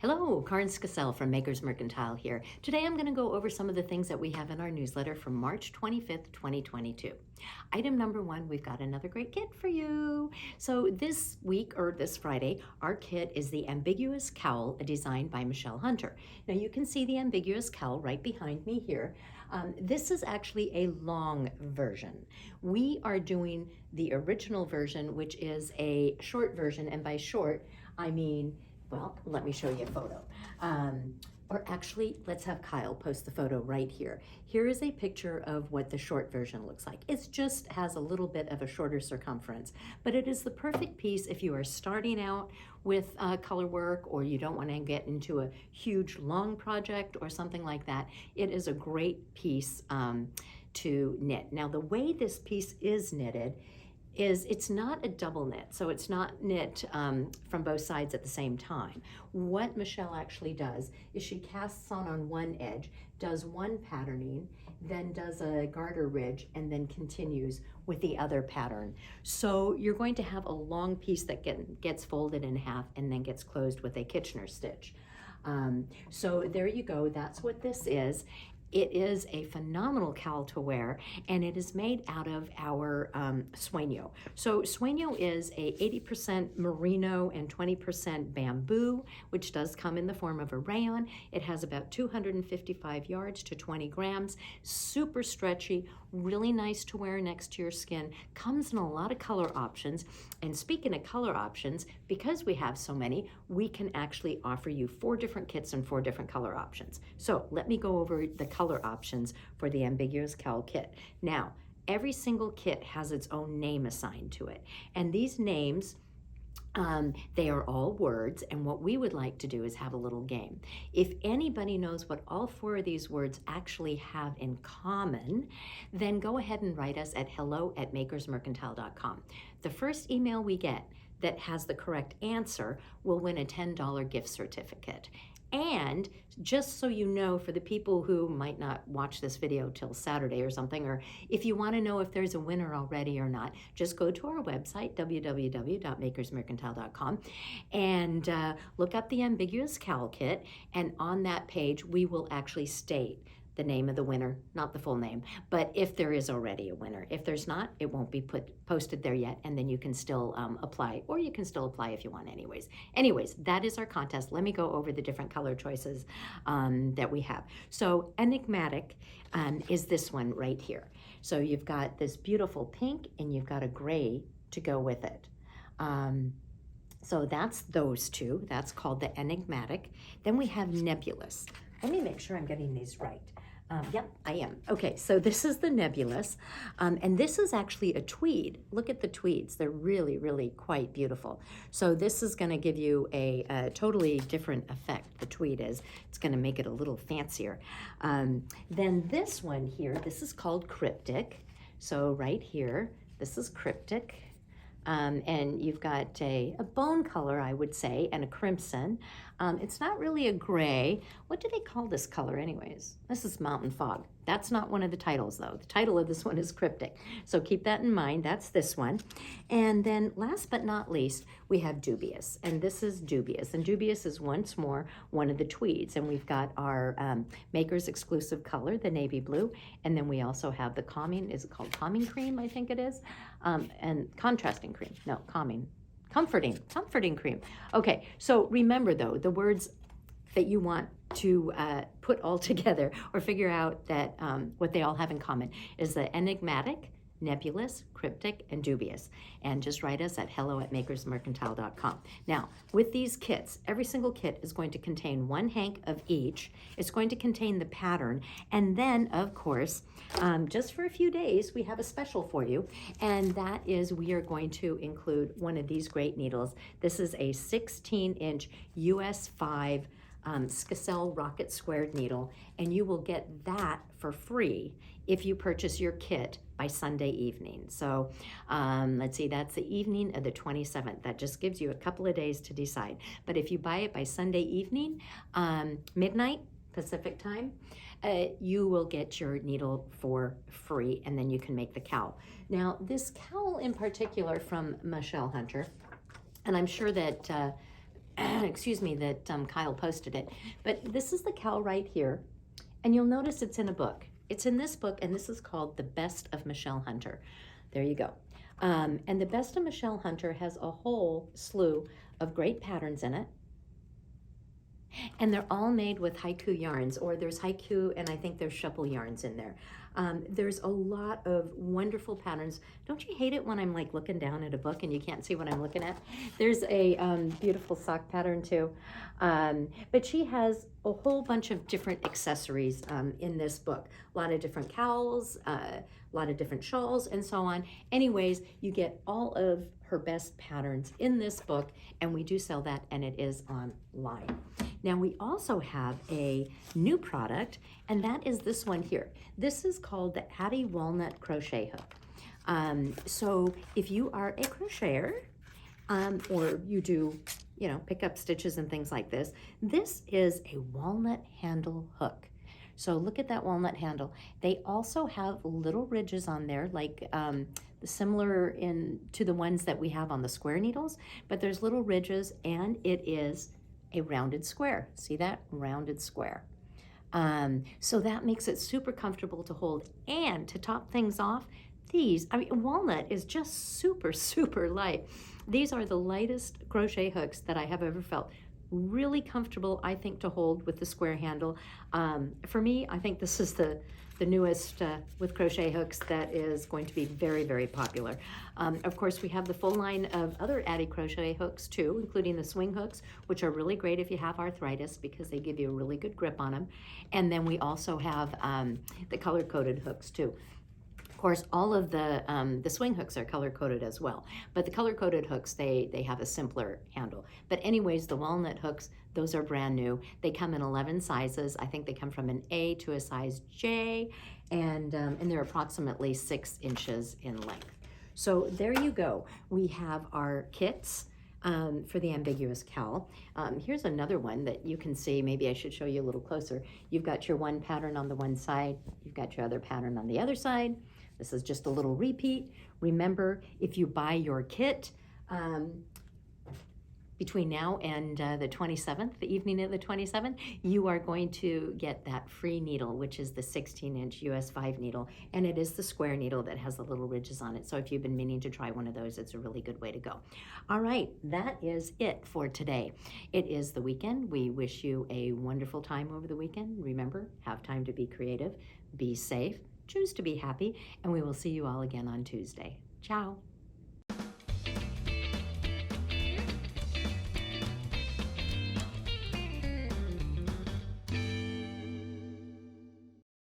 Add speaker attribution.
Speaker 1: Hello, 𝗪𝗁 from Makers Mercantile here. Today I'm going to go over some of the things that we have in our newsletter from March 25th, 2022. Item number 1, we've got another great kit for you. So this week, or this Friday, our kit is the Ambiguous Cowl, a design by 𝗪𝗫 Hunter. Now you can see the Ambiguous Cowl right behind me here. This is actually a long version. We are doing the original version, which is a short version, and by short, I mean, well, let me show you a photo. Or actually, let's have Kyle post the photo right here. Here is a picture of what the short version looks like. It just has a little bit of a shorter circumference, but it is the perfect piece if you are starting out with color work or you don't want to get into a huge long project or something like that. It is a great piece to knit. Now, the way this piece is knitted is it's not a double knit, so it's not knit from both sides at the same time. What 𝗪𝗫 actually does is she casts on one edge, does one patterning, then does a garter ridge, and then continues with the other pattern. So you're going to have a long piece that gets folded in half and then gets closed with a Kitchener stitch. So there you go, that's what this is. It is a phenomenal cowl to wear, and it is made out of our 𝗁𝗀𝘀. So 𝗁𝗀𝘀 is a 80% merino and 20% bamboo, which does come in the form of a rayon. It has about 255 yards to 20 grams, super stretchy, really nice to wear next to your skin, comes in a lot of color options. And speaking of color options, because we have so many, we can actually offer you 4 different kits and 4 different color options. So let me go over the color options for the Ambiguous Cowl kit. Now, every single kit has its own name assigned to it, and these names, they are all words, and what we would like to do is have a little game. If anybody knows what all 4 of these words actually have in common, then go ahead and write us at hello@makersmercantile.com. The first email we get that has the correct answer will win a $10 gift certificate. And just so you know, for the people who might not watch this video till Saturday or something, or if you want to know if there's a winner already or not, just go to our website, www.makersmercantile.com, and look up the Ambiguous Cowl kit, and on that page we will actually state the name of the winner, not the full name, but if there is already a winner. If there's not, it won't be posted there yet, and then you can still apply, or you can still apply if you want anyways. Anyways, that is our contest. Let me go over the different color choices that we have. So enigmatic is this one right here. So you've got this beautiful pink, and you've got a gray to go with it. So that's those 2. That's called the enigmatic. Then we have nebulous. Let me make sure I'm getting these right. Yep, I am. Okay, so this is the Nebulous, and this is actually a tweed. Look at the tweeds. They're really, really quite beautiful. So this is going to give you a totally different effect, the tweed is. It's going to make it a little fancier. Then this one here, this is called Cryptic. So right here, this is Cryptic. And you've got a bone color, I would say, and a crimson. It's not really a gray. What do they call this color anyways? This is Mountain Fog. That's not one of the titles though. The title of this one is Cryptic. So keep that in mind. That's this one. And then last but not least, we have Dubious. And this is Dubious. And Dubious is once more one of the tweeds. And we've got our Maker's exclusive color, the navy blue. And then we also have the calming, is it called calming cream? I think it is. And contrasting cream. No, calming. Comforting cream. Okay, so remember though, the words that you want to put all together or figure out that what they all have in common is the enigmatic, nebulous, cryptic, and dubious. And just write us at hello@makersmercantile.com. Now, with these kits, every single kit is going to contain 1 hank of each. It's going to contain the pattern. And then, of course, just for a few days, we have a special for you. And that is we are going to include one of these great needles. This is a 16-inch US 5 skacel Rocket² needle, and you will get that for free if you purchase your kit by Sunday evening. So let's see, that's the evening of the 27th. That just gives you a couple of days to decide. But if you buy it by Sunday evening, midnight Pacific time, you will get your needle for free, and then you can make the cowl. Now, this cowl in particular from 𝗪𝗫 Hunter, and I'm sure that excuse me, that Kyle posted it. But this is the cowl right here. And you'll notice it's in a book. It's in this book, and this is called The Best of 𝗪𝗁 Hunter. There you go. And The Best of 𝗪𝗁 Hunter has a whole slew of great patterns in it. And they're all made with haiku yarns, or there's haiku and I think there's 𝗪𝗶𝗆 yarns in there. There's a lot of wonderful patterns. Don't you hate it when I'm like looking down at a book and you can't see what I'm looking at? There's a beautiful sock pattern too. But she has a whole bunch of different accessories in this book. A lot of different cowls, a lot of different shawls, and so on. Anyways, you get all of her best patterns in this book, and we do sell that, and it is online. Now we also have a new product, and that is this one here. This is called the Addi Walnut Crochet Hook. So if you are a crocheter, or you do, you know, pick up stitches and things like this, this is a walnut handle hook. So look at that walnut handle. They also have little ridges on there, like similar to the ones that we have on the square needles, but there's little ridges, and it is a rounded square. See that? Rounded square. So that makes it super comfortable to hold. And to top things off, walnut is just super, super light. These are the lightest crochet hooks that I have ever felt. Really comfortable, I think, to hold with the square handle. For me, I think this is the newest with crochet hooks that is going to be very, very popular. Of course, we have the full line of other Addi crochet hooks too, including the swing hooks, which are really great if you have arthritis because they give you a really good grip on them. And then we also have the color-coded hooks too. Of course, all of the swing hooks are color-coded as well, but the color-coded hooks, they have a simpler handle. But anyways, the walnut hooks, those are brand new. They come in 11 sizes. I think they come from an A to a size J, and they're approximately 6 inches in length. So there you go. We have our kits for the Ambiguous Cowl. Here's another one that you can see. Maybe I should show you a little closer. You've got your one pattern on the one side. You've got your other pattern on the other side. This is just a little repeat. Remember, if you buy your kit between now and the 27th, the evening of the 27th, you are going to get that free needle, which is the 16-inch US 5 needle, and it is the square needle that has the little ridges on it. So if you've been meaning to try one of those, it's a really good way to go. All right, that is it for today. It is the weekend. We wish you a wonderful time over the weekend. Remember, have time to be creative, be safe, choose to be happy, and we will see you all again on Tuesday. Ciao.